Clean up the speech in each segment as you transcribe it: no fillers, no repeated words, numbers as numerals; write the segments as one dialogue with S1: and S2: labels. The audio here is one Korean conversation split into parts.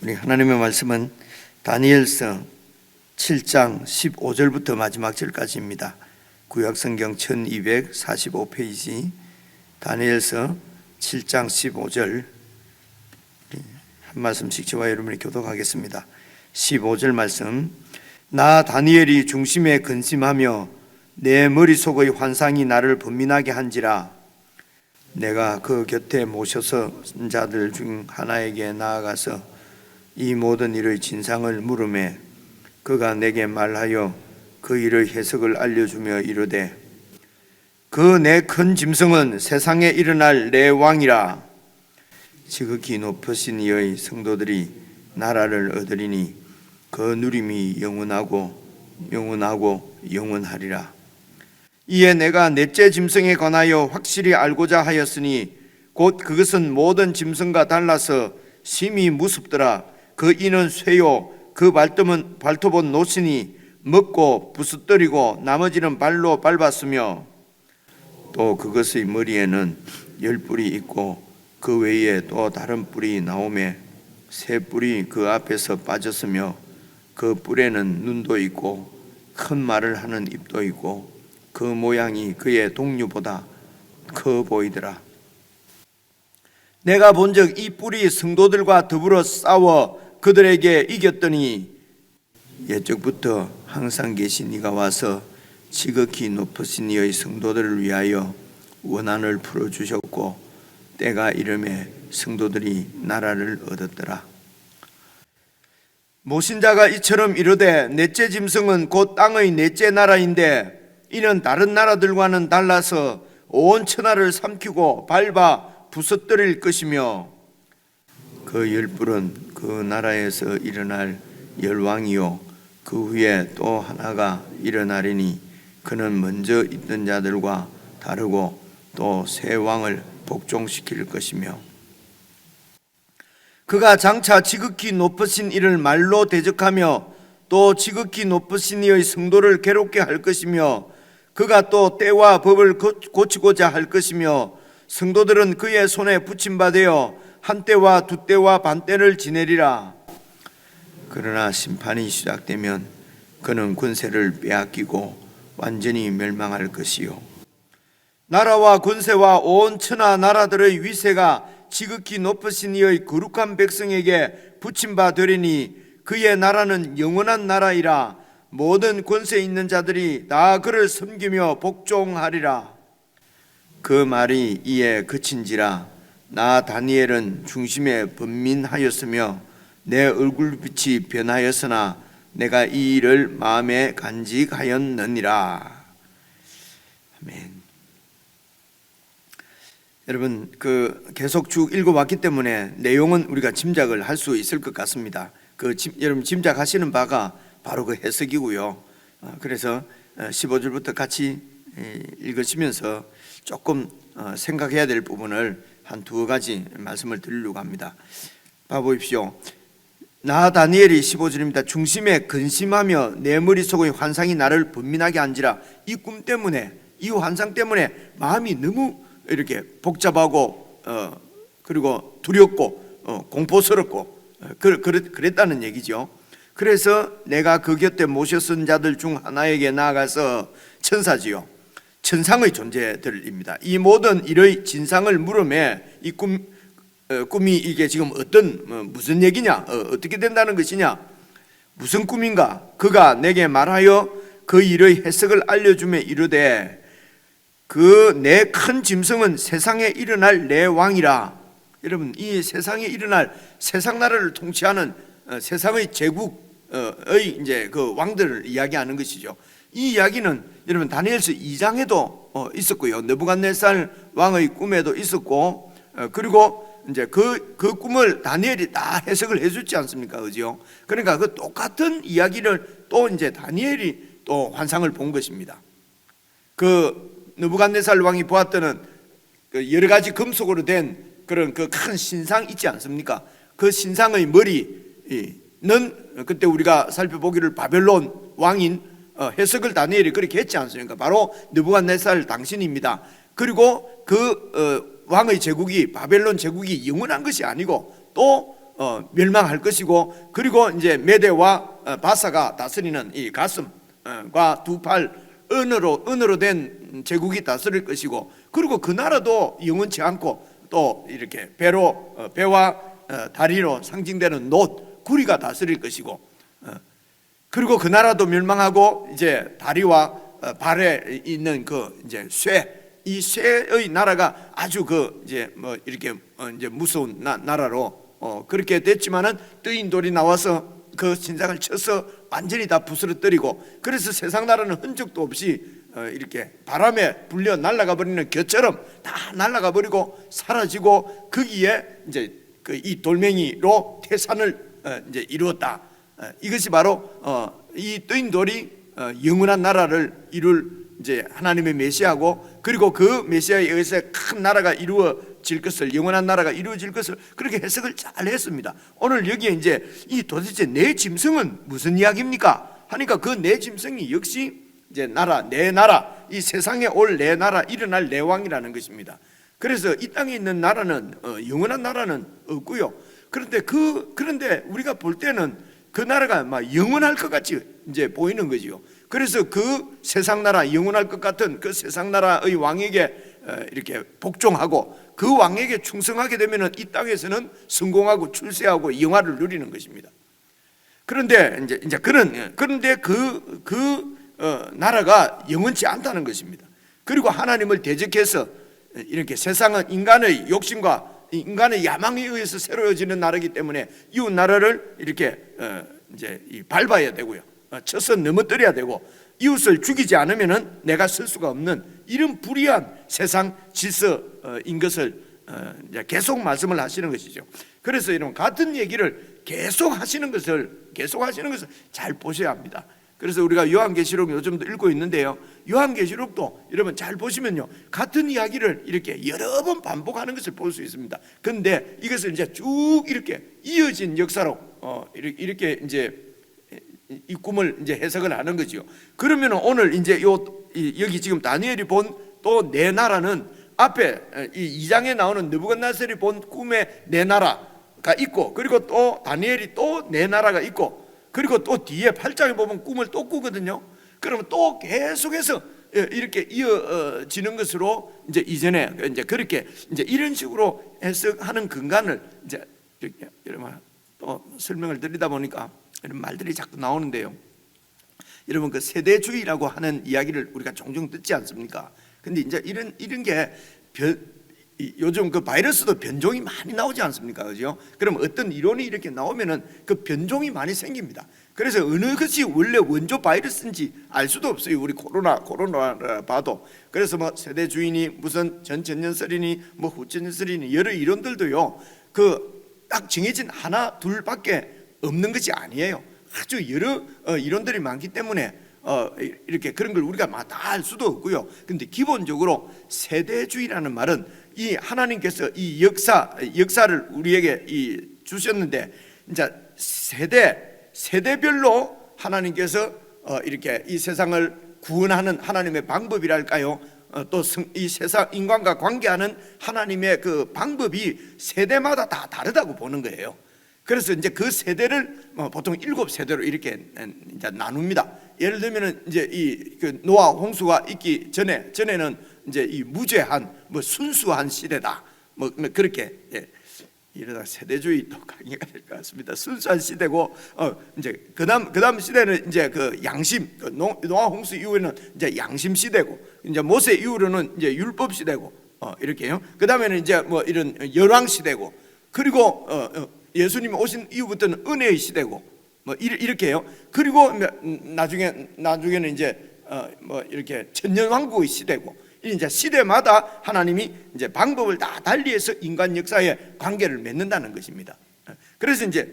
S1: 우리 하나님의 말씀은 다니엘서 7장 15절부터 마지막 절까지입니다. 구약성경 1245페이지 다니엘서 7장 15절 한 말씀씩 저와 여러분이 교독하겠습니다. 15절 말씀. 나 다니엘이 중심에 근심하며 내 머릿속의 환상이 나를 번민하게 한지라. 내가 그 곁에 모셔서 자들 중 하나에게 나아가서 이 모든 일의 진상을 물으매 그가 내게 말하여 그 일의 해석을 알려주며 이르되, 그 내 큰 짐승은 세상에 일어날 내 왕이라. 지극히 높으신 이의 성도들이 나라를 얻으리니 그 누림이 영원하고 영원하리라. 이에 내가 넷째 짐승에 관하여 확실히 알고자 하였으니 곧 그것은 모든 짐승과 달라서 심히 무섭더라. 그 이는 쇠요 그 발톱은 노시니 먹고 부스뜨리고 나머지는 발로 밟았으며, 또 그것의 머리에는 10뿔이 있고 그 외에 또 다른 뿔이 나오매 세 뿔이 그 앞에서 빠졌으며, 그 뿔에는 눈도 있고 큰 말을 하는 입도 있고 그 모양이 그의 동류보다 커 보이더라. 내가 본즉 이 뿔이 성도들과 더불어 싸워 그들에게 이겼더니 옛적부터 항상 계신 이가 와서 지극히 높으신 이의 성도들을 위하여 원한을 풀어주셨고 때가 이름에 성도들이 나라를 얻었더라. 모신자가 이처럼 이르되, 넷째 짐승은 곧 땅의 넷째 나라인데 이는 다른 나라들과는 달라서 온 천하를 삼키고 밟아 부서뜨릴 것이며, 그 10뿔은 그 나라에서 일어날 열왕이요 그 후에 또 하나가 일어나리니 그는 먼저 있던 자들과 다르고 또 새 왕을 복종시킬 것이며, 그가 장차 지극히 높으신 이를 말로 대적하며 또 지극히 높으신 이의 성도를 괴롭게 할 것이며, 그가 또 때와 법을 고치고자 할 것이며, 성도들은 그의 손에 붙임받아 한 때와 두 때와 반 때를 지내리라. 그러나 심판이 시작되면 그는 권세를 빼앗기고 완전히 멸망할 것이요 나라와 권세와 온 천하 나라들의 위세가 지극히 높으신 이의 거룩한 백성에게 붙임바 되리니 그의 나라는 영원한 나라이라. 모든 권세 있는 자들이 다 그를 섬기며 복종하리라. 그 말이 이에 그친지라. 나 다니엘은 중심에 번민하였으며 내 얼굴빛이 변하였으나 내가 이 일을 마음에 간직하였느니라. 아멘. 여러분, 계속 쭉 읽어왔기 때문에 내용은 우리가 짐작을 할 수 있을 것 같습니다. 여러분 짐작하시는 바가 바로 그 해석이고요. 그래서 15절부터 같이 읽으시면서 조금 생각해야 될 부분을 한 두 가지 말씀을 드리려고 합니다. 봐보십시오. 나 다니엘이 15절입니다. 중심에 근심하며 내 머릿속의 환상이 나를 번민하게 한지라. 이 꿈 때문에, 이 환상 때문에 마음이 너무 이렇게 복잡하고 그리고 두렵고 공포스럽고 그랬다는 얘기죠. 그래서 내가 그 곁에 모셔 쓴 자들 중 하나에게 나아가서, 천사지요, 천상의 존재들입니다. 이 모든 일의 진상을 물으매 이 꿈이 이게 지금 무슨 얘기냐, 어떻게 된다는 것이냐, 무슨 꿈인가. 그가 내게 말하여 그 일의 해석을 알려주며 이르되, 그 내 큰 짐승은 세상에 일어날 내 왕이라. 여러분, 이 세상에 일어날 세상 나라를 통치하는 세상의 제국의 이제 그 왕들을 이야기하는 것이죠. 이 이야기는 여러분 다니엘서 2장에도 있었고요. 느부갓네살 왕의 꿈에도 있었고, 그리고 이제 그 꿈을 다니엘이 다 해석을 해주지 않습니까? 그죠? 그러니까 그 똑같은 이야기를 또 이제 다니엘이 또 환상을 본 것입니다. 그 느부갓네살 왕이 보았던 그 여러 가지 금속으로 된 그런 그 큰 신상 있지 않습니까? 그 신상의 머리는 그때 우리가 살펴보기를 바벨론 왕인 해석을 다니엘이 그렇게 했지 않습니까? 바로 느부갓네살 당신입니다. 그리고 그 왕의 제국이, 바벨론 제국이 영원한 것이 아니고 또 멸망할 것이고, 그리고 이제 메대와 바사가 다스리는 이 가슴과 두 팔 은으로 된 제국이 다스릴 것이고, 그리고 그 나라도 영원치 않고 또 이렇게 배와 다리로 상징되는 놋 구리가 다스릴 것이고, 그리고 그 나라도 멸망하고 이제 다리와 발에 있는 그 이제 이 쇠의 나라가 아주 그 이제 뭐 이렇게 이제 무서운 나라로 그렇게 됐지만은 뜨인 돌이 나와서 그 신상을 쳐서 완전히 다 부스러뜨리고, 그래서 세상 나라는 흔적도 없이 이렇게 바람에 불려 날아가 버리는 겨처럼 다 날아가 버리고 사라지고, 거기에 이제 그 이 돌멩이로 태산을 이제 이루었다. 이것이 바로 이 뜨인 돌이 영원한 나라를 이룰 이제 하나님의 메시아고, 그리고 그 메시아에 의해서 큰 나라가 이루어질 것을, 영원한 나라가 이루어질 것을 그렇게 해석을 잘 했습니다. 오늘 여기에 이제 이 도대체 내 짐승은 무슨 이야기입니까 하니까, 그 내 짐승이 역시 이제 내 나라, 이 세상에 올 내 나라, 일어날 내 왕이라는 것입니다. 그래서 이 땅에 있는 나라는 영원한 나라는 없고요. 그런데 우리가 볼 때는 그 나라가 막 영원할 것 같이 이제 보이는 거지요. 그래서 그 세상 나라, 영원할 것 같은 그 세상 나라의 왕에게 이렇게 복종하고 그 왕에게 충성하게 되면은 이 땅에서는 성공하고 출세하고 영화를 누리는 것입니다. 그런데 그런데 그 나라가 영원치 않다는 것입니다. 그리고 하나님을 대적해서 이렇게 세상은 인간의 욕심과 인간의 야망에 의해서 새로워지는 나라이기 때문에 이웃 나라를 이렇게 이제 밟아야 되고요, 쳐서 넘어뜨려야 되고, 이웃을 죽이지 않으면은 내가 쓸 수가 없는 이런 불의한 세상 질서인 것을 계속 말씀을 하시는 것이죠. 그래서 여러분, 같은 얘기를 계속 하시는 것을 잘 보셔야 합니다. 그래서 우리가 요한계시록 요즘도 읽고 있는데요, 요한계시록도 여러분 잘 보시면요, 같은 이야기를 이렇게 여러 번 반복하는 것을 볼 수 있습니다. 그런데 이것을 이제 쭉 이렇게 이어진 역사로 이렇게 이제 이 꿈을 이제 해석을 하는 거죠. 그러면 오늘 이제 여기 지금 다니엘이 본 또 내 나라는 앞에 이 2장에 나오는 느부갓네살이 본 꿈의 내 나라가 있고, 그리고 또 다니엘이 또 내 나라가 있고, 그리고 또 뒤에 8장에 보면 꿈을 또 꾸거든요. 그러면 또 계속해서 이렇게 이어지는 것으로 이제 이전에 이제 그렇게 이제 이런 식으로 해석하는 근간을 이제 이렇게 여러분 또 설명을 드리다 보니까 이런 말들이 자꾸 나오는데요. 여러분, 그 세대주의라고 하는 이야기를 우리가 종종 듣지 않습니까? 근데 이제 이런 게 요즘 그 바이러스도 변종이 많이 나오지 않습니까? 그죠? 그럼 어떤 이론이 이렇게 나오면은 그 변종이 많이 생깁니다. 그래서 어느 것이 원래 원조 바이러스인지 알 수도 없어요. 우리 코로나 봐도. 그래서 뭐 세대주의니 무슨 전천년설이니 뭐 후천년설이니 여러 이론들도요, 그 딱 정해진 하나 둘밖에 없는 것이 아니에요. 아주 여러 이론들이 많기 때문에 이렇게 그런 걸 우리가 다 알 수도 없고요. 근데 기본적으로 세대주의라는 말은 이 하나님께서 이 역사를 우리에게 주셨는데, 이제 세대별로 하나님께서 이렇게 이 세상을 구원하는 하나님의 방법이랄까요? 또 이 세상 인간과 관계하는 하나님의 그 방법이 세대마다 다 다르다고 보는 거예요. 그래서 이제 그 세대를 보통 7세대로 이렇게 이제 나눕니다. 예를 들면은 이제 그 노아 홍수가 있기 전에는 이제 이 무죄한 순수한 시대다. 그렇게 이러다 세대주의 또 강의가 될 것 같습니다. 순수한 시대고 이제 그다음 시대는 이제 그 양심, 노아 홍수 이후에는 이제 양심 시대고, 이제 모세 이후로는 이제 율법 시대고 이렇게요. 그다음에는 이제 뭐 이런 열왕 시대고, 그리고 예수님 오신 이후부터는 은혜의 시대고 뭐 이렇게요. 그리고 나중에는 이제 뭐 이렇게 천년왕국의 시대고, 이제 시대마다 하나님이 이제 방법을 다 달리해서 인간 역사에 관계를 맺는다는 것입니다. 그래서 이제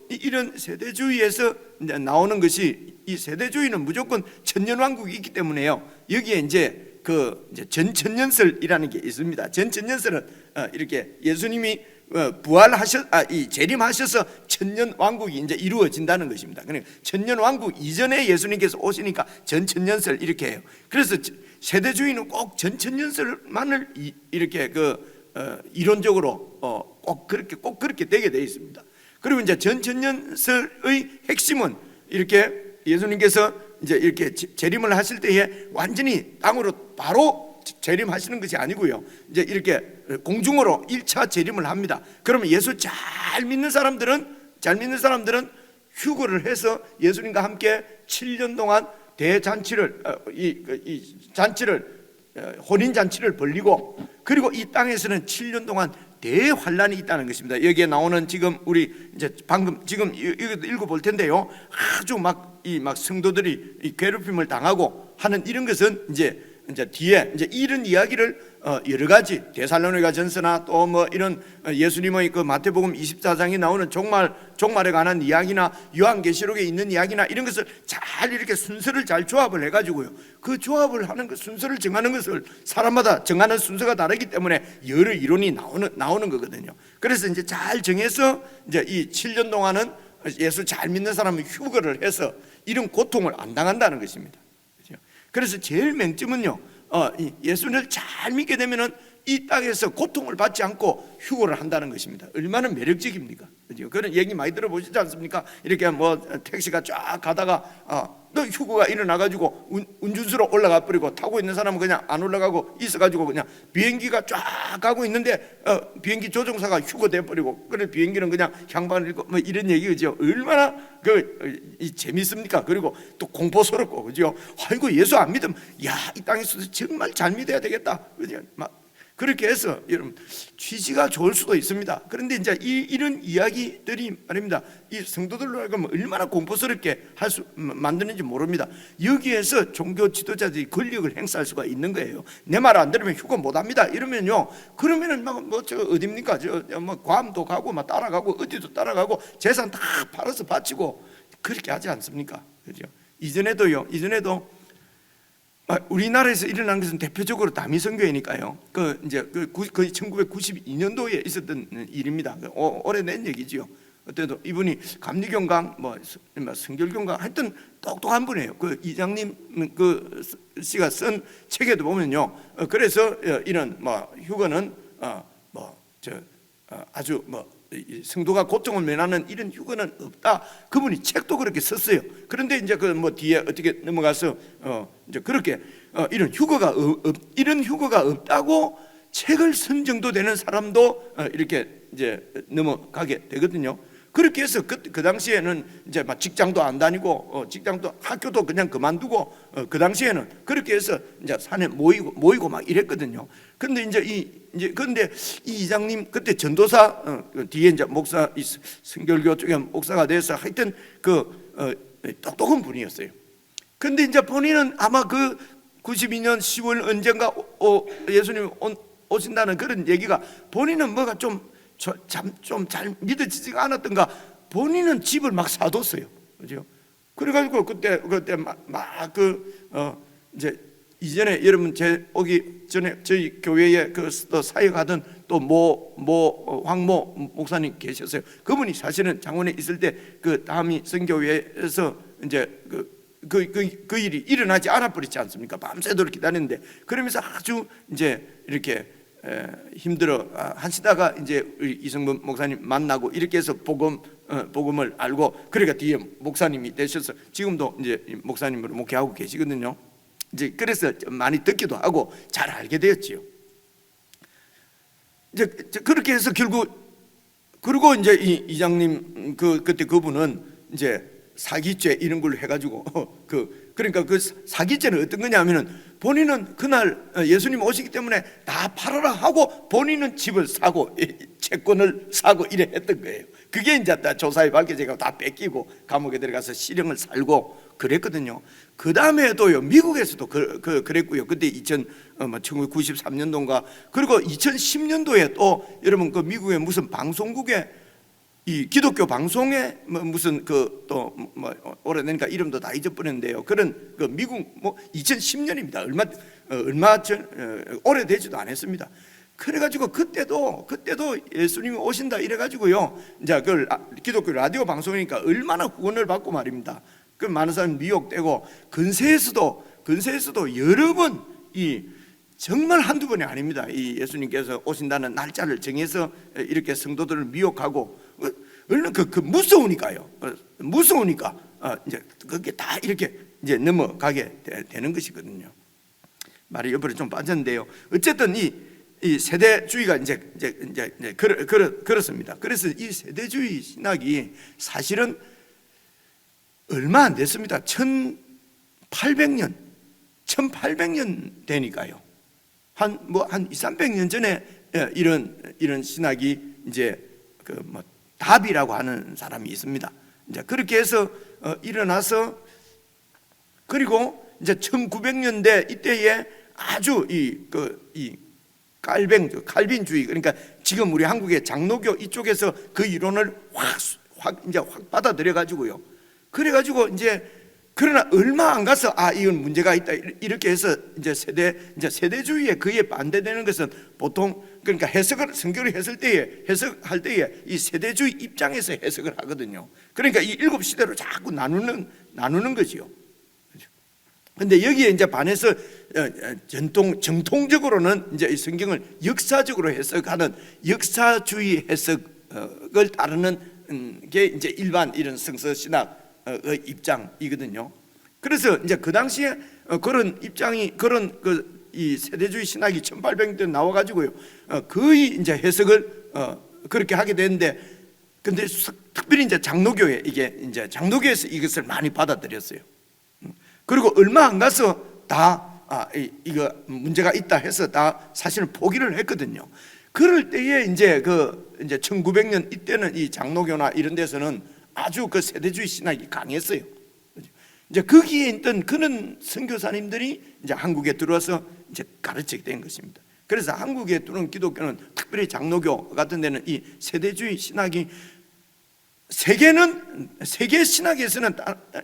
S1: 이런 세대주의에서 이제 나오는 것이, 이 세대주의는 무조건 천년왕국이 있기 때문에요. 여기에 이제 이제 전천년설이라는 게 있습니다. 전천년설은 이렇게 예수님이 재림하셔서 천년 왕국이 이제 이루어진다는 것입니다. 그러니까 천년 왕국 이전에 예수님께서 오시니까 전천년설 이렇게 해요. 그래서 세대주의는 꼭 전천년설만을 이렇게 이론적으로 꼭 그렇게 되게 되어 있습니다. 그리고 이제 전천년설의 핵심은 이렇게 예수님께서 이제 이렇게 재림을 하실 때에 완전히 땅으로 바로 재림하시는 것이 아니고요. 이제 이렇게 공중으로 1차 재림을 합니다. 그러면 예수 잘 믿는 사람들은 휴거를 해서 예수님과 함께 7년 동안 대잔치를 혼인 잔치를 벌리고, 그리고 이 땅에서는 7년 동안 대환란이 있다는 것입니다. 여기에 나오는 지금 우리 이제 방금 지금 이것도 읽어볼 텐데요. 아주 막 성도들이 이 괴롭힘을 당하고 하는 이런 것은 이제 뒤에 이제 이런 이야기를 여러 가지 데살로니가 전서나 또 뭐 이런 예수님의 그 마태복음 24장에 나오는 종말에 관한 이야기나 요한계시록에 있는 이야기나 이런 것을 잘 이렇게 순서를 잘 조합을 해가지고요. 그 조합을 하는 그 순서를 정하는 것을 사람마다 정하는 순서가 다르기 때문에 여러 이론이 나오는 거거든요. 그래서 이제 잘 정해서 이제 이 7년 동안은 예수 잘 믿는 사람은 휴거를 해서 이런 고통을 안 당한다는 것입니다. 그래서 제일 맹점은요, 예수를 잘 믿게 되면은 이 땅에서 고통을 받지 않고 휴거를 한다는 것입니다. 얼마나 매력적입니까? 그죠? 그런 얘기 많이 들어보시지 않습니까? 이렇게 뭐 택시가 쫙 가다가 너 휴거가 일어나가지고 운전수로 올라가 버리고 타고 있는 사람은 그냥 안 올라가고 있어가지고 그냥 비행기가 쫙 가고 있는데 비행기 조종사가 휴거돼 버리고, 그래 비행기는 그냥 향방을 잃고 뭐 이런 얘기죠. 얼마나 재밌습니까? 그리고 또 공포스럽고, 그죠? 아이고 예수 안 믿으면 이 땅에서도 정말 잘 믿어야 되겠다, 그죠? 막 그렇게 해서 여러분 취지가 좋을 수도 있습니다. 그런데 이제 이런 이야기들이 말입니다, 이 성도들로 하여금 얼마나 공포스럽게 만드는지 모릅니다. 여기에서 종교 지도자들이 권력을 행사할 수가 있는 거예요. 내 말 안 들으면 휴거 못 합니다 이러면요, 그러면은 저 어딥니까? 괌도 가고 막 따라가고 어디도 따라가고 재산 다 팔아서 바치고 그렇게 하지 않습니까? 그죠? 이전에도 우리나라에서 일어난 것은 대표적으로 다미선교회니까요. 이제 1992년도에 있었던 일입니다. 오래된 얘기지요. 그때도 이분이 감리경강, 성결경강, 하여튼 똑똑한 분이에요. 이장님 씨가 쓴 책에도 보면요. 그래서 이런 휴거는 아주 성도가 고통을 면하는 이런 휴거는 없다. 그분이 책도 그렇게 썼어요. 그런데 이제 뒤에 어떻게 넘어가서 이제 그렇게 이런 휴거가 없다고 책을 쓴 정도 되는 사람도 이렇게 이제 넘어가게 되거든요. 그렇게 해서 그 당시에는 이제 막 직장도 안 다니고 직장도 학교도 그냥 그만두고 그 당시에는 그렇게 해서 이제 산에 모이고 막 이랬거든요. 근데 그런데 이 이장님 그때 전도사 뒤에 이제 목사, 성결교 쪽에 목사가 돼서 하여튼 똑똑한 분이었어요. 근데 이제 본인은 아마 92년 10월 언젠가 예수님 오신다는 그런 얘기가 본인은 뭐가 좀 잘 믿어지지가 않았던가, 본인은 집을 막 사뒀어요. 그죠? 그래가지고 그때 이제 이전에 여러분 오기 전에 저희 교회에 또 사역하던 또 황모 목사님 계셨어요. 그분이 사실은 장원에 있을 때 다미 선교회에서 이제 그 일이 일어나지 않아 버리지 않습니까? 밤새도록 기다렸는데, 그러면서 아주 이제 이렇게 힘들어 하시다가 이제 이성분 목사님 만나고 이렇게 해서 복음을 알고, 그러니까 뒤에 목사님이 되셔서 지금도 이제 목사님으로 목회하고 계시거든요. 이제 그래서 많이 듣기도 하고 잘 알게 되었지요. 이제 그렇게 해서 그리고 이제 이장님 그때 그분은 이제 사기죄 이런 걸로 해가지고 그러니까 사기죄는 어떤 거냐면은 본인은 그날 예수님 오시기 때문에 다 팔아라 하고 본인은 집을 사고 채권을 사고 이래 했던 거예요. 그게 이제 조사에 밝혀져서 다 뺏기고 감옥에 들어가서 실형을 살고 그랬거든요. 그 다음에도요, 미국에서도 그랬고요. 그때 1993년도인가 그리고 2010년도에 또 여러분 미국의 무슨 방송국에 이 기독교 방송에 무슨 또 오래되니까 이름도 다 잊어버렸는데요. 그런 미국 2010년입니다. 얼마 전 오래되지도 않았습니다. 그래가지고 그때도 예수님이 오신다 이래가지고요. 이제 기독교 라디오 방송이니까 얼마나 후원을 받고 말입니다. 많은 사람이 미혹되고 근세에서도 여러 번 정말 한두 번이 아닙니다. 이 예수님께서 오신다는 날짜를 정해서 이렇게 성도들을 미혹하고 얼른 그 무서우니까요. 무서우니까 이제 그게 다 이렇게 이제 넘어가게 되는 것이거든요. 말이 옆으로 좀 빠졌는데요. 어쨌든 이 세대주의가 이제 그렇습니다. 그래서 이 세대주의 신학이 사실은 얼마 안 됐습니다. 1800년 되니까요. 한 200-300년 전에 이런 신학이 이제 답이라고 하는 사람이 있습니다. 이제 그렇게 해서 일어나서, 그리고 이제 1900년대 이때에 아주 이 칼빈주의, 그러니까 지금 우리 한국의 장로교 이쪽에서 그 이론을 확 받아들여 가지고요. 그래 가지고 그러나 얼마 안 가서 이건 문제가 있다 이렇게 해서 세대주의에 그에 반대되는 것은 보통, 그러니까 성경을 해석할 때에 이 세대주의 입장에서 해석을 하거든요. 그러니까 이 7시대로 자꾸 나누는 거지요. 근데 여기에 이제 반해서 정통적으로는 이제 이 성경을 역사적으로 해석하는 역사주의 해석을 따르는 게 이제 일반 이런 성서 신학의 입장이거든요. 그래서 이제 그 당시에 그런 입장이, 이 세대주의 신학이 1800년대 나와 가지고요. 거의 이제 해석을 그렇게 하게 되는데, 근데 특별히 이제 장로교회, 이게 이제 장로교에서 이것을 많이 받아들였어요. 그리고 얼마 안 가서 다 이거 문제가 있다 해서 다 사실은 포기를 했거든요. 그럴 때에 이제 1900년 이때는 이 장로교나 이런 데서는 아주 그 세대주의 신학이 강했어요. 이제 거기에 있던 그런 선교사님들이 이제 한국에 들어와서 이제 가르치게 된 것입니다. 그래서 한국에 들어온 기독교는, 특별히 장로교 같은 데는 이 세대주의 신학이, 세계 신학에서는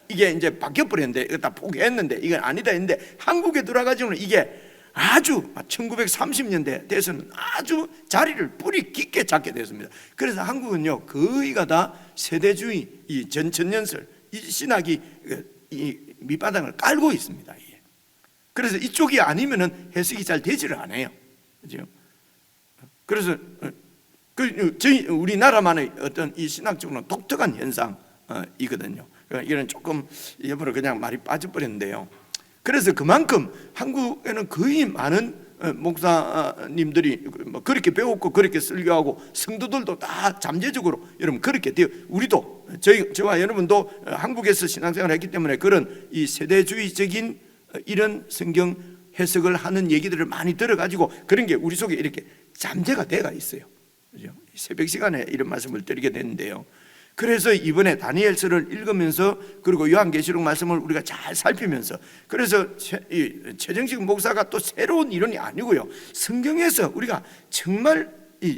S1: 이게 이제 바뀌어버렸는데, 이거 다 포기했는데 이건 아니다 했는데, 한국에 들어와가지고는 이게 아주 1930년대 돼서는 아주 자리를 뿌리 깊게 잡게 됐습니다. 그래서 한국은요 거의가 다 세대주의 이 전천년설 이 신학이 이 밑바닥을 깔고 있습니다. 그래서 이쪽이 아니면은 해석이 잘 되지를 않아요. 그죠? 그래서 저희 우리나라만의 어떤 이 신학적으로는 독특한 현상이거든요. 이런 조금 옆으로 그냥 말이 빠져버렸는데요. 그래서 그만큼 한국에는 거의 많은 목사님들이 그렇게 배웠고 그렇게 설교하고, 성도들도 다 잠재적으로 여러분 그렇게 돼요. 우리도 저와 여러분도 한국에서 신앙생활을 했기 때문에 그런 이 세대주의적인 이런 성경 해석을 하는 얘기들을 많이 들어가지고 그런 게 우리 속에 이렇게 잠재가 돼가 있어요. 그죠? 새벽 시간에 이런 말씀을 드리게 됐는데요. 그래서 이번에 다니엘서를 읽으면서, 그리고 요한계시록 말씀을 우리가 잘 살피면서, 그래서 최정식 목사가 또 새로운 이론이 아니고요, 성경에서 우리가 정말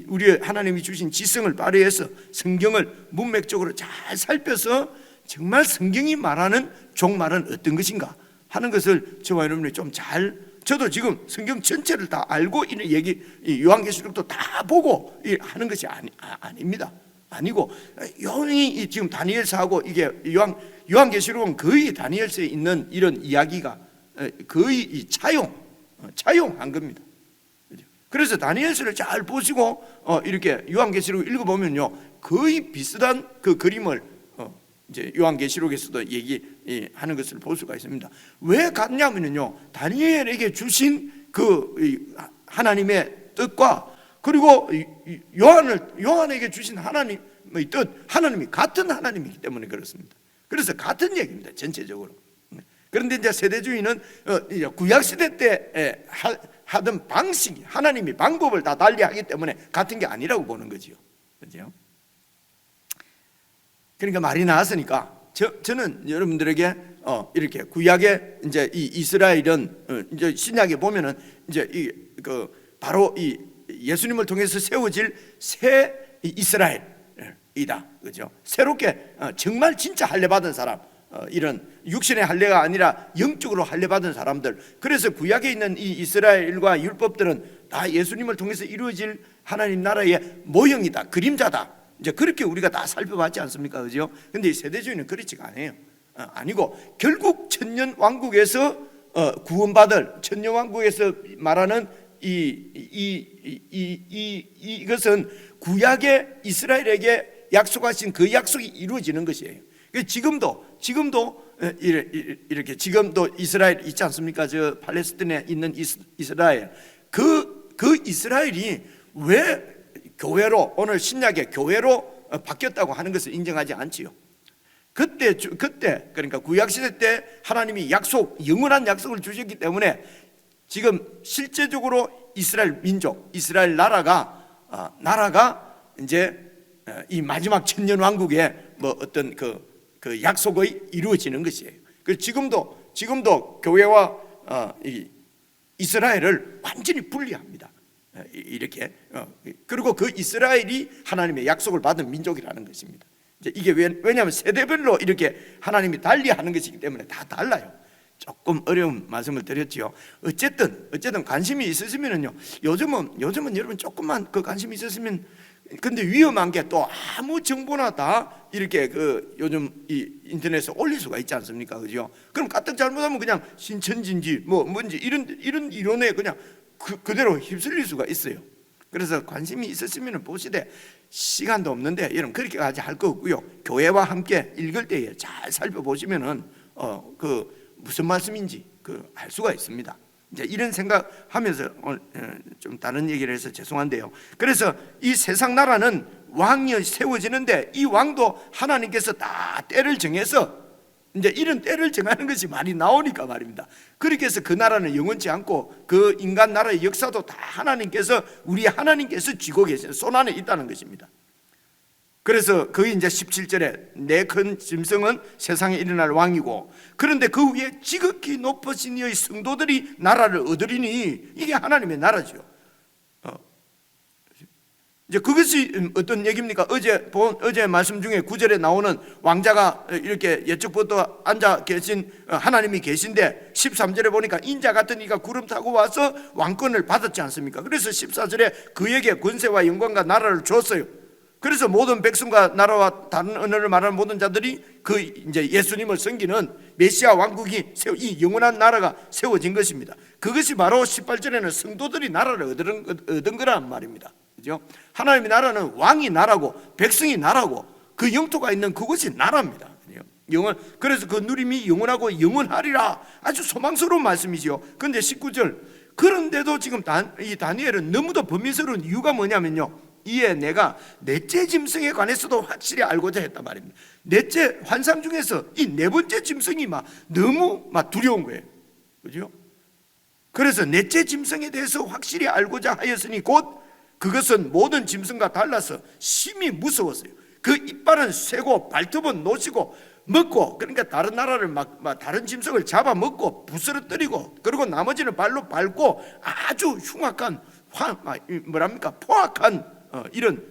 S1: 우리 하나님이 주신 지성을 발휘해서 성경을 문맥적으로 잘 살펴서 정말 성경이 말하는 종말은 어떤 것인가 하는 것을 저와 여러분이 좀 잘, 저도 지금 성경 전체를 다 알고 이런 얘기, 요한계시록도 다 보고 하는 것이 아닙니다. 아니고, 요한이 지금 다니엘서하고 이게 요한계시록은 거의 다니엘서에 있는 이런 이야기가 거의 차용한 겁니다. 그래서 다니엘서를 잘 보시고 이렇게 요한계시록을 읽어보면요 거의 비슷한 그 그림을 이제 요한계시록에서도 얘기하는 것을 볼 수가 있습니다. 왜 같냐면요, 다니엘에게 주신 그 하나님의 뜻과, 그리고 요한에게 주신 하나님의 뜻, 하나님이 같은 하나님이기 때문에 그렇습니다. 그래서 같은 얘기입니다, 전체적으로. 그런데 이제 세대주의는 구약시대 때 하던 방식이, 하나님이 방법을 다 달리하기 때문에 같은 게 아니라고 보는 거지요. 그죠? 그러니까 말이 나왔으니까 저는 여러분들에게 이렇게 구약의 이제 이 이스라엘은 이제 신약에 보면은 이제 바로 이 예수님을 통해서 세워질 새 이스라엘이다, 그죠? 새롭게 정말 진짜 할례 받은 사람, 이런 육신의 할례가 아니라 영적으로 할례 받은 사람들. 그래서 구약에 있는 이 이스라엘과 율법들은 다 예수님을 통해서 이루어질 하나님 나라의 모형이다, 그림자다. 이제 그렇게 우리가 다 살펴봤지 않습니까, 그죠? 근데 이 세대주의는 그렇지가 않아요. 아니고 결국 천년 왕국에서 구원받을 천년왕국에서 말하는 이것은 구약의 이스라엘에게 약속하신 그 약속이 이루어지는 것이에요. 지금도 이렇게 지금도 이스라엘 있지 않습니까? 저 팔레스틴에 있는 이스라엘, 그 이스라엘이 왜 교회로, 오늘 신약의 교회로 바뀌었다고 하는 것을 인정하지 않지요. 그때 그러니까 구약 시대 때 하나님이 영원한 약속을 주셨기 때문에 지금 실제적으로 이스라엘 민족, 이스라엘 나라가 이제 이 마지막 천년 왕국의 뭐 어떤 그 약속이 이루어지는 것이에요. 지금도 교회와 이스라엘을 완전히 분리합니다. 이렇게 그리고 그 이스라엘이 하나님의 약속을 받은 민족이라는 것입니다. 이게 왜냐하면 세대별로 이렇게 하나님이 달리하는 것이기 때문에 다 달라요. 조금 어려운 말씀을 드렸지요. 어쨌든 관심이 있으시면은요. 요즘은 여러분 조금만 그 관심이 있으시면, 근데 위험한 게 또 아무 정보나 다 이렇게 요즘 이 인터넷에 올릴 수가 있지 않습니까? 그죠? 그럼 까딱 잘못하면 그냥 신천지인지 뭔지 이런 이론에 그냥 그대로 휩쓸릴 수가 있어요. 그래서 관심이 있으시면 보시되, 시간도 없는데 여러분 그렇게까지 할 거 없고요. 교회와 함께 읽을 때에 잘 살펴보시면은 무슨 말씀인지 알 수가 있습니다. 이제 이런 생각하면서 좀 다른 얘기를 해서 죄송한데요. 그래서 이 세상 나라는 왕이 세워지는데, 이 왕도 하나님께서 다 때를 정해서, 이제 이런 때를 정하는 것이 말이 나오니까 말입니다. 그렇게 해서 그 나라는 영원치 않고 그 인간 나라의 역사도 다 우리 하나님께서 쥐고 계신 손 안에 있다는 것입니다. 그래서 거기 이제 17절에 내 큰 짐승은 세상에 일어날 왕이고, 그런데 그 위에 지극히 높으신 이의 성도들이 나라를 얻으리니, 이게 하나님의 나라죠. 이제 그것이 어떤 얘기입니까? 어제 말씀 중에 9절에 나오는 왕자가 이렇게 예측부터 앉아 계신 하나님이 계신데, 13절에 보니까 인자 같은 이가 구름 타고 와서 왕권을 받았지 않습니까? 그래서 14절에 그에게 권세와 영광과 나라를 줬어요. 그래서 모든 백성과 나라와 다른 언어를 말하는 모든 자들이 이제 예수님을 섬기는 메시아 왕국이 이 영원한 나라가 세워진 것입니다. 그것이 바로 18절에는 성도들이 나라를 얻은 거란 말입니다. 그죠? 하나님의 나라는 왕이 나라고 백성이 나라고 그 영토가 있는 그것이 나라입니다. 그래서 그 누림이 영원하고 영원하리라, 아주 소망스러운 말씀이죠. 그런데 19절, 그런데도 지금 이 다니엘은 너무도 범민스러운 이유가 뭐냐면요, 이에 내가 넷째 짐승에 관해서도 확실히 알고자 했단 말입니다. 넷째 환상 중에서 이 네 번째 짐승이 너무 두려운 거예요. 그죠? 그래서 넷째 짐승에 대해서 확실히 알고자 하였으니 곧 그것은 모든 짐승과 달라서 심히 무서웠어요. 그 이빨은 쇠고 발톱은 노시고 먹고, 그러니까 다른 나라를 다른 짐승을 잡아먹고 부스러뜨리고, 그리고 나머지는 발로 밟고 아주 흉악한 포악한 이런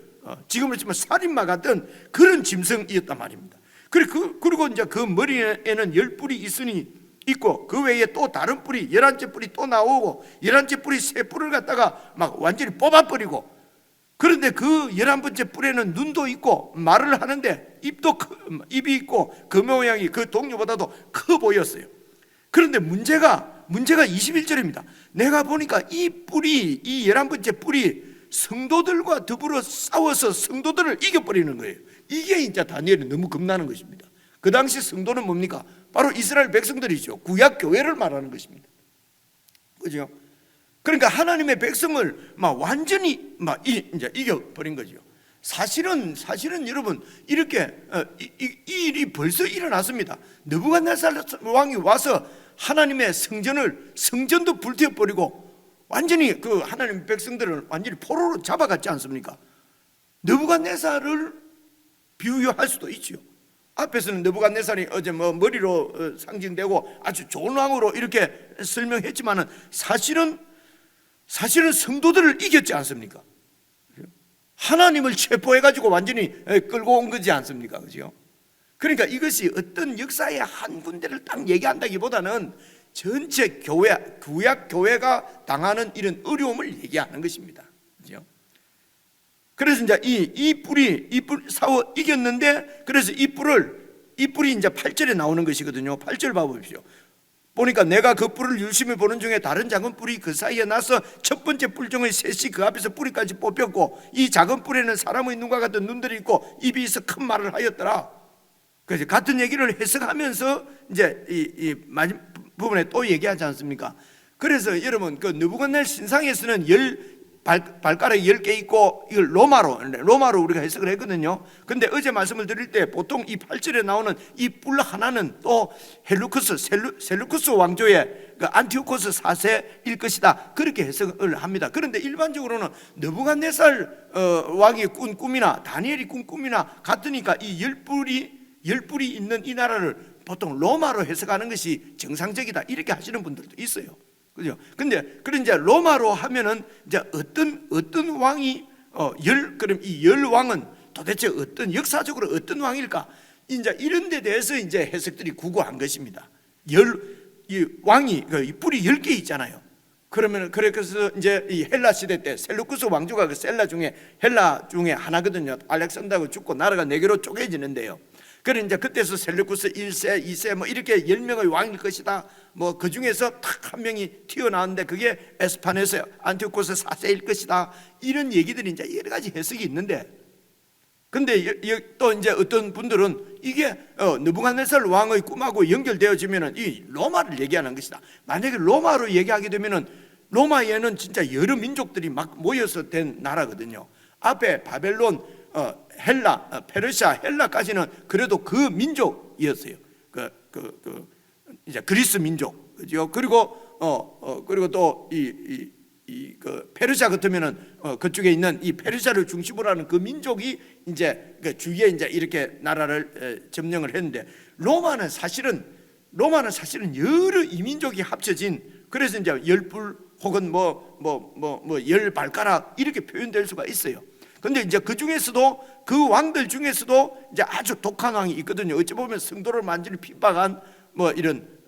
S1: 지금으로 치면 살인마 같은 그런 짐승이었단 말입니다. 그리고 이제 그 머리에는 10뿔이 있고 그 외에 또 다른 뿔이 11째 뿔이 또 나오고 11째 뿔이 세 뿔을 갖다가 완전히 뽑아버리고, 그런데 그 11번째 뿔에는 눈도 있고 말을 하는데 입이 있고 그 모양이 그 동료보다도 커 보였어요. 그런데 문제가 21절입니다. 내가 보니까 이 11번째 뿔이 성도들과 더불어 싸워서 성도들을 이겨버리는 거예요. 이게 이제 다니엘이 너무 겁나는 것입니다. 그 당시 성도는 뭡니까? 바로 이스라엘 백성들이죠. 구약 교회를 말하는 것입니다. 그죠? 그러니까 하나님의 백성을 완전히 이제 이겨버린 거죠. 사실은 여러분 이렇게 이 일이 벌써 일어났습니다. 느부갓네살 왕이 와서 하나님의 성전도 불태워버리고 완전히 그 하나님의 백성들을 완전히 포로로 잡아갔지 않습니까? 느부갓네살을 비유할 수도 있죠. 앞에서는 느부갓네살이 어제 머리로 상징되고 아주 좋은 왕으로 이렇게 설명했지만은 사실은 성도들을 이겼지 않습니까? 하나님을 체포해가지고 완전히 끌고 온 거지 않습니까? 그죠? 그러니까 이것이 어떤 역사의 한 군데를 딱 얘기한다기보다는 전체 구약 교회가 당하는 이런 어려움을 얘기하는 것입니다. 그죠? 그래서 이제 이 뿔 싸워 이겼는데, 그래서 이 뿔이 이제 8절에 나오는 것이거든요. 8절 봐보십시오. 보니까 내가 그 뿔을 유심히 보는 중에 다른 작은 뿔이 그 사이에 나서 첫 번째 뿔 중의 셋이 그 앞에서 뿌리까지 뽑혔고 이 작은 뿔에는 사람의 눈과 같은 눈들이 있고 입이 있어 큰 말을 하였더라. 그래서 같은 얘기를 해석하면서 이제 이 마지막 부분에 또 얘기하지 않습니까? 그래서 여러분 그 느부갓네살 신상에서는 발가락이 10개 있고 이걸 로마로 우리가 해석을 했거든요. 근데 어제 말씀을 드릴 때 보통 이 8절에 나오는 이 뿔 하나는 또 셀루쿠스 왕조의 그 안티오코스 4세일 것이다, 그렇게 해석을 합니다. 그런데 일반적으로는 느부갓네살 왕이 꾼 꿈이나 다니엘이 꾼 꿈이나 같으니까 이 10뿔이 있는 이 나라를 보통 로마로 해석하는 것이 정상적이다, 이렇게 하시는 분들도 있어요. 그죠? 근데 그런 이제 로마로 하면은 이제 어떤 왕이 그럼 이 10왕은 도대체 어떤 역사적으로 어떤 왕일까? 이제 이런 데 대해서 이제 해석들이 구구한 것입니다. 이 왕이 이 뿔이 10개 있잖아요. 그러면 그래서 이제 이 헬라 시대 때 셀루쿠스 왕조가 그 헬라 중에 하나거든요. 알렉산더가 죽고 나라가 4개로 쪼개지는데요. 그래 이제 그때서 셀루쿠스 1세, 2세 뭐 이렇게 10명의 왕일 것이다. 뭐 그 중에서 딱 한 명이 튀어나왔는데 그게 에스파네스 안티오코스 4세일 것이다. 이런 얘기들이 이제 여러 가지 해석이 있는데, 근데 또 이제 어떤 분들은 이게 느부갓네살 왕의 꿈하고 연결되어지면은 이 로마를 얘기하는 것이다. 만약에 로마로 얘기하게 되면은 로마에는 진짜 여러 민족들이 막 모여서 된 나라거든요. 앞에 바벨론, 헬라, 페르시아, 헬라까지는 그래도 그 민족이었어요. 이제 그리스 민족, 그죠? 그리고 또 그 페르시아 같으면은 그쪽에 있는 이 페르시아를 중심으로 하는 그 민족이 이제 그 주위에 이제 이렇게 나라를 점령을 했는데, 로마는 사실은 여러 이민족이 합쳐진, 그래서 이제 10뿔 혹은 뭐 10발가락 이렇게 표현될 수가 있어요. 근데 이제 그 중에서도 그 왕들 중에서도 이제 아주 독한 왕이 있거든요. 어찌 보면 성도를 완전히 핍박한 뭐 이런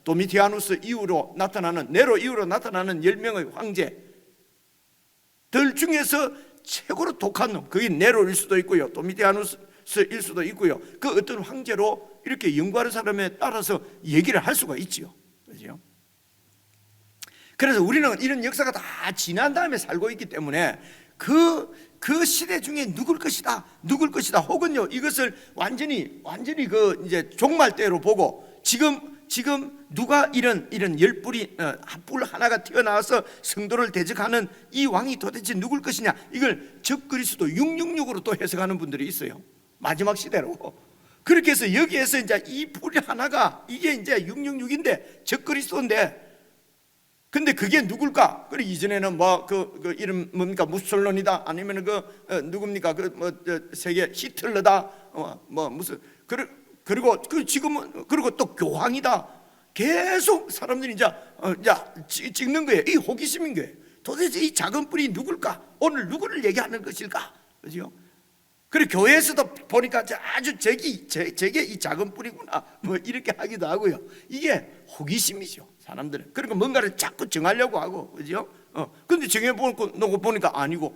S1: 도미티아누스 이후로 나타나는, 네로 이후로 나타나는 10명의 황제들 중에서 최고로 독한 놈, 그게 네로일 수도 있고요, 도미티아누스일 수도 있고요. 그 어떤 황제로 이렇게 연구하는 사람에 따라서 얘기를 할 수가 있지요. 그렇죠? 그래서 우리는 이런 역사가 다 지난 다음에 살고 있기 때문에 그 시대 중에 누굴 것이다, 혹은요 이것을 완전히 그 이제 종말 때로 보고 지금 누가 이런 10뿔이 뿔 하나가 튀어나와서 성도를 대적하는 이 왕이 도대체 누굴 것이냐, 이걸 적그리스도 666으로 또 해석하는 분들이 있어요. 마지막 시대로. 그렇게 해서 여기에서 이제 이 뿔 하나가 이게 이제 666인데 적그리스도인데, 근데 그게 누굴까? 그리고 이전에는 그 이름 뭡니까? 무솔론이다, 아니면 누굽니까? 세계 히틀러다, 무슨 그리고 지금은 그리고 또 교황이다. 계속 사람들이 이제 찍는 거예요. 이 호기심인 거예요. 도대체 이 작은 뿔이 누굴까? 오늘 누구를 얘기하는 것일까? 그죠? 그리고 교회에서도 보니까 아주 저게 이 작은 뿔이구나, 뭐 이렇게 하기도 하고요. 이게 호기심이죠, 사람들은. 그러니까 뭔가를 자꾸 정하려고 하고, 그죠? 근데 정해놓고 보니까 아니고,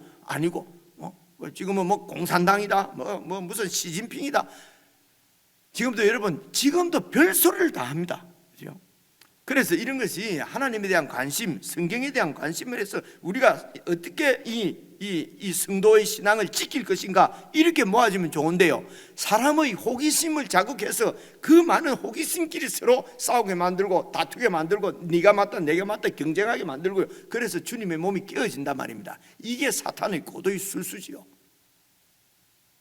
S1: 지금은 뭐 공산당이다, 뭐 무슨 시진핑이다. 지금도 별소리를 다 합니다. 그죠? 그래서 이런 것이 하나님에 대한 관심, 성경에 대한 관심을 해서 우리가 어떻게 이 성도의 신앙을 지킬 것인가, 이렇게 모아지면 좋은데요, 사람의 호기심을 자극해서 그 많은 호기심끼리 서로 싸우게 만들고 다투게 만들고 네가 맞다 내가 맞다 경쟁하게 만들고요. 그래서 주님의 몸이 깨어진단 말입니다. 이게 사탄의 고도의 술수지요.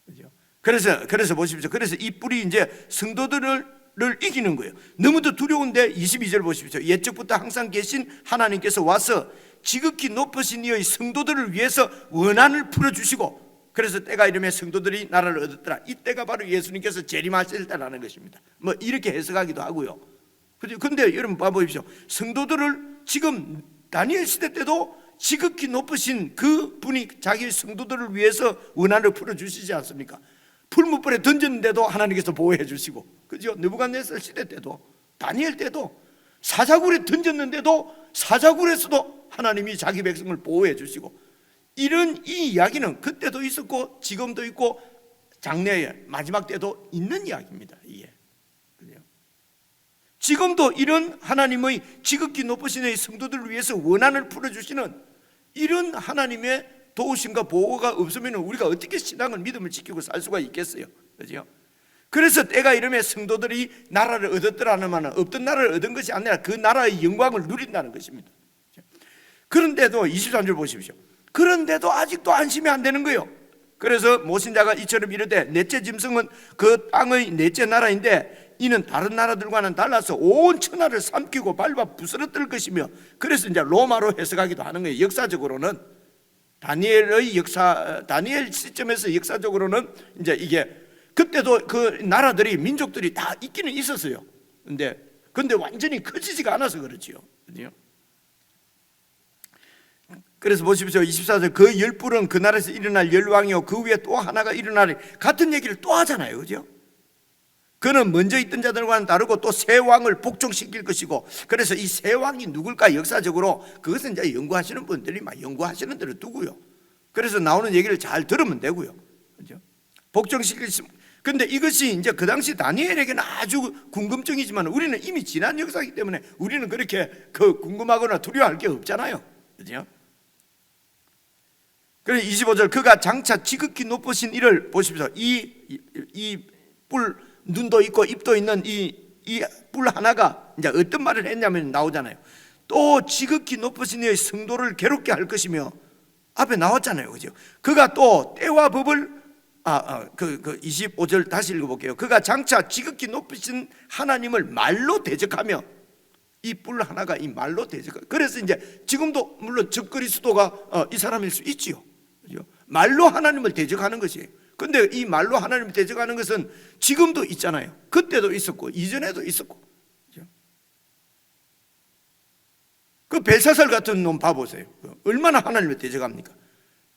S1: 그죠? 그래서 보십시오. 그래서 이 뿔이 이제 성도들을 이기는 거예요. 너무도 두려운데 22절 보십시오. 옛적부터 항상 계신 하나님께서 와서 지극히 높으신 이의 성도들을 위해서 원한을 풀어주시고, 그래서 때가 이르면 성도들이 나라를 얻었더라. 이 때가 바로 예수님께서 재림하실 때라는 것입니다. 뭐 이렇게 해석하기도 하고요. 근데 여러분 봐보십시오. 성도들을 지금 다니엘 시대 때도 지극히 높으신 그 분이 자기 성도들을 위해서 원한을 풀어주시지 않습니까? 풀무불에 던졌는데도 하나님께서 보호해 주시고, 그죠? 느부갓네살 시대 때도, 다니엘 때도 사자굴에 던졌는데도 사자굴에서도 하나님이 자기 백성을 보호해 주시고, 이런 이 이야기는 그때도 있었고 지금도 있고 장래의 마지막 때도 있는 이야기입니다. 이게. 그죠? 지금도 이런 하나님의 지극히 높으신 의 성도들을 위해서 원한을 풀어주시는 이런 하나님의 도우심과 보호가 없으면 우리가 어떻게 신앙을 믿음을 지키고 살 수가 있겠어요? 그죠? 그래서 때가 이름에 성도들이 나라를 얻었더라는 없던 나라를 얻은 것이 아니라 그 나라의 영광을 누린다는 것입니다. 그런데도 23절 보십시오. 그런데도 아직도 안심이 안 되는 거예요. 그래서 모신자가 이처럼 이르되 넷째 짐승은 그 땅의 넷째 나라인데 이는 다른 나라들과는 달라서 온 천하를 삼키고 밟아 부스러뜨릴 것이며, 그래서 이제 로마로 해석하기도 하는 거예요. 역사적으로는 다니엘의 역사, 다니엘 시점에서 역사적으로는 이제 이게 그때도 그 나라들이 민족들이 다 있기는 있었어요. 근데 완전히 커지지가 않아서 그렇지요. 그죠? 그래서 보십시오. 24절 그 열불은 그 나라에서 일어날 열왕이요 그 위에 또 하나가 일어나리, 같은 얘기를 또 하잖아요. 그죠? 그는 먼저 있던 자들과는 다르고 또 새 왕을 복종시킬 것이고, 그래서 이 새 왕이 누굴까 역사적으로 그것은 이제 연구하시는 분들이 막 연구하시는 대로 두고요. 그래서 나오는 얘기를 잘 들으면 되고요. 그죠? 복종시킬. 근데 이것이 이제 그 당시 다니엘에게는 아주 궁금증이지만 우리는 이미 지난 역사이기 때문에 우리는 그렇게 궁금하거나 두려워할 게 없잖아요. 그죠? 그래서 25절 그가 장차 지극히 높으신 이를 보십시오. 이 뿔, 눈도 있고 입도 있는 이 뿔 하나가 이제 어떤 말을 했냐면 나오잖아요. 또 지극히 높으신 이의 성도를 괴롭게 할 것이며, 앞에 나왔잖아요. 그죠? 그가 또 때와 법을 25절 다시 읽어볼게요. 그가 장차 지극히 높으신 하나님을 말로 대적하며, 이 뿔 하나가 이 말로 대적하며, 그래서 이제 지금도 물론 적그리스도가 이 사람일 수 있지요. 그죠? 말로 하나님을 대적하는 것이에요. 근데 이 말로 하나님을 대적하는 것은 지금도 있잖아요. 그때도 있었고 이전에도 있었고. 그죠? 그 벨사살 같은 놈 봐보세요. 얼마나 하나님을 대적합니까?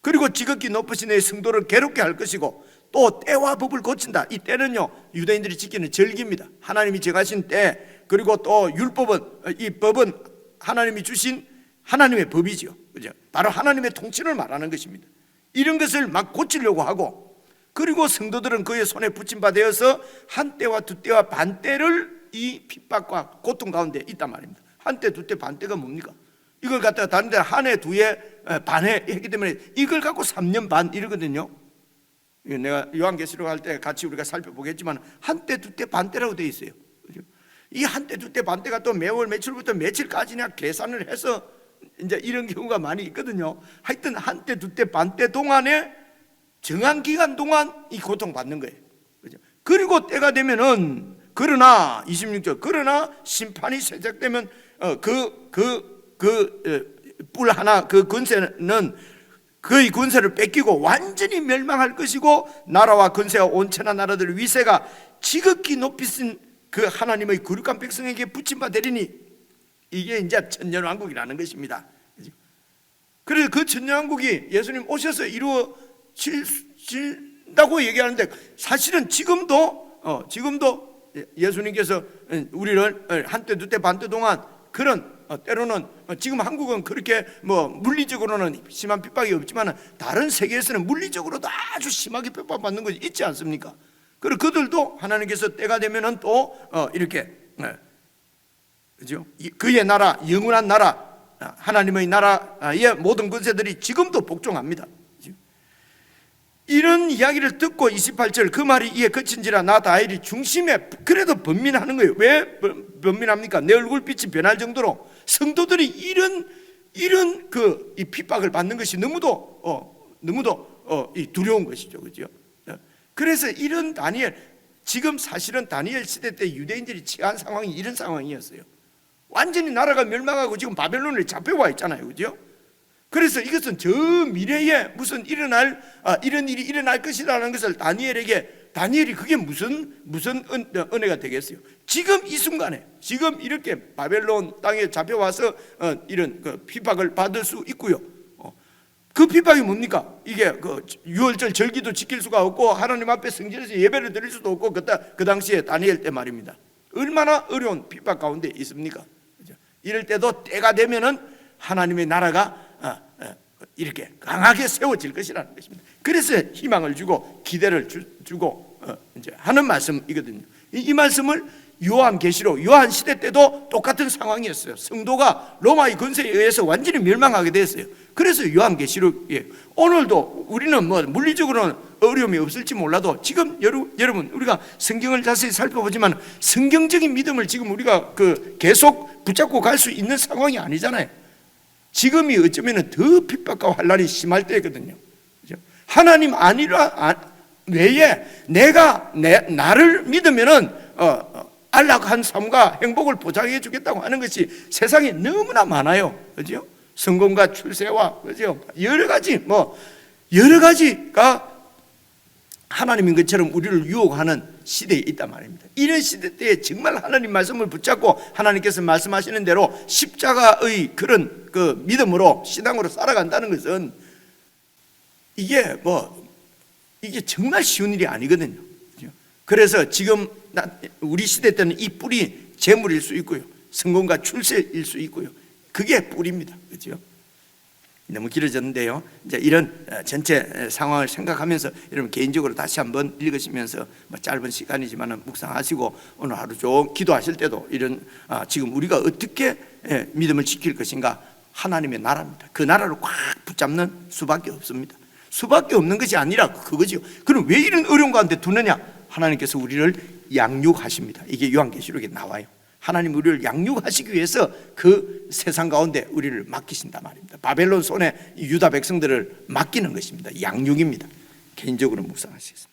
S1: 그리고 지극히 높으신 의 성도를 괴롭게 할 것이고, 또 때와 법을 고친다. 이 때는요 유대인들이 지키는 절기입니다. 하나님이 정하신 때, 그리고 또 율법은, 이 법은 하나님이 주신 하나님의 법이죠. 그죠? 바로 하나님의 통치를 말하는 것입니다. 이런 것을 막 고치려고 하고, 그리고 성도들은 그의 손에 붙임바 되어서 한 때와 두 때와 반 때를 이 핍박과 고통 가운데 있단 말입니다. 한 때, 두 때, 반 때가 뭡니까? 이걸 갖다가 다른 데 한 해, 두 해, 반 해 했기 때문에 이걸 갖고 3년 반 이러거든요. 내가 요한계시록 할 때 같이 우리가 살펴보겠지만 한 때, 두 때, 반 때라고 되어 있어요. 이 한 때, 두 때, 반 때가 또 매월 며칠부터 며칠까지냐 계산을 해서 이제 이런 경우가 많이 있거든요. 하여튼 한 때, 두 때, 반 때 동안에 정한 기간 동안 이 고통받는 거예요. 그죠? 그리고 때가 되면은, 그러나 26절 그러나 심판이 시작되면 뿔 하나 그 권세는 그의 권세를 뺏기고 완전히 멸망할 것이고, 나라와 권세와 온 천하 나라들 위세가 지극히 높이신 그 하나님의 거룩한 백성에게 붙임바 되리니, 이게 이제 천년왕국이라는 것입니다. 그래서 그 천년왕국이 예수님 오셔서 이루어진다고 얘기하는데, 사실은 지금도 예수님께서 우리를 한때 두때 반때 동안 그런 때로는 지금 한국은 그렇게 물리적으로는 심한 핍박이 없지만 다른 세계에서는 물리적으로도 아주 심하게 핍박받는 것이 있지 않습니까? 그리고 그들도 하나님께서 때가 되면은 또 이렇게 그죠? 그의 나라, 영원한 나라, 하나님의 나라의 모든 권세들이 지금도 복종합니다. 이런 이야기를 듣고 28절 그 말이 이에 그친지라 나 다일이 중심에 그래도 번민하는 거예요. 왜 번민합니까? 내 얼굴빛이 변할 정도로 성도들이 이런 이 핍박을 받는 것이 너무도 두려운 것이죠. 그죠? 그래서 이런 다니엘, 지금 사실은 다니엘 시대 때 유대인들이 처한 상황이 이런 상황이었어요. 완전히 나라가 멸망하고 지금 바벨론에 잡혀와 있잖아요. 그죠? 그래서 이것은 저 미래에 무슨 이런 일이 일어날 것이라는 것을 다니엘이 그게 무슨 은혜가 되겠어요? 지금 이 순간에, 지금 이렇게 바벨론 땅에 잡혀와서 이런 핍박을 받을 수 있고요. 그 핍박이 뭡니까? 이게 유월절 절기도 지킬 수가 없고 하나님 앞에 성전에서 예배를 드릴 수도 없고, 그 당시에 다니엘 때 말입니다. 얼마나 어려운 핍박 가운데 있습니까? 이럴 때도 때가 되면은 하나님의 나라가 이렇게 강하게 세워질 것이라는 것입니다. 그래서 희망을 주고 기대를 주고 이제 하는 말씀이거든요. 이 말씀을 요한계시록 요한 시대 때도 똑같은 상황이었어요. 성도가 로마의 권세에 의해서 완전히 멸망하게 됐어요. 그래서 요한계시록이에요. 오늘도 우리는 뭐 물리적으로는 어려움이 없을지 몰라도 지금 여러분 우리가 성경을 자세히 살펴보지만 성경적인 믿음을 지금 우리가 계속 붙잡고 갈 수 있는 상황이 아니잖아요. 지금이 어쩌면 더 핍박과 환난이 심할 때거든요. 그렇죠? 하나님 외에 내가 나를 믿으면은 안락한 삶과 행복을 보장해 주겠다고 하는 것이 세상에 너무나 많아요. 그죠? 성공과 출세와, 그죠? 여러 가지가 하나님인 것처럼 우리를 유혹하는 시대에 있단 말입니다. 이런 시대 때에 정말 하나님 말씀을 붙잡고 하나님께서 말씀하시는 대로 십자가의 그런 믿음으로, 신앙으로 살아간다는 것은 이게 정말 쉬운 일이 아니거든요. 그래서 지금 우리 시대 때는 이 뿔이 재물일 수 있고요, 성공과 출세일 수 있고요. 그게 뿔입니다. 그렇죠? 너무 길어졌는데요. 이제 이런 전체 상황을 생각하면서 여러분 개인적으로 다시 한번 읽으시면서 짧은 시간이지만 묵상하시고 오늘 하루 종일 기도하실 때도 이런 지금 우리가 어떻게 믿음을 지킬 것인가, 하나님의 나라입니다. 그 나라를 꽉 붙잡는 수밖에 없습니다. 수밖에 없는 것이 아니라 그거죠. 그럼 왜 이런 어려운 가운데 두느냐? 하나님께서 우리를 양육하십니다. 이게 요한계시록에 나와요. 하나님 우리를 양육하시기 위해서 그 세상 가운데 우리를 맡기신단 말입니다. 바벨론 손에 유다 백성들을 맡기는 것입니다. 양육입니다. 개인적으로 묵상하시겠습니다.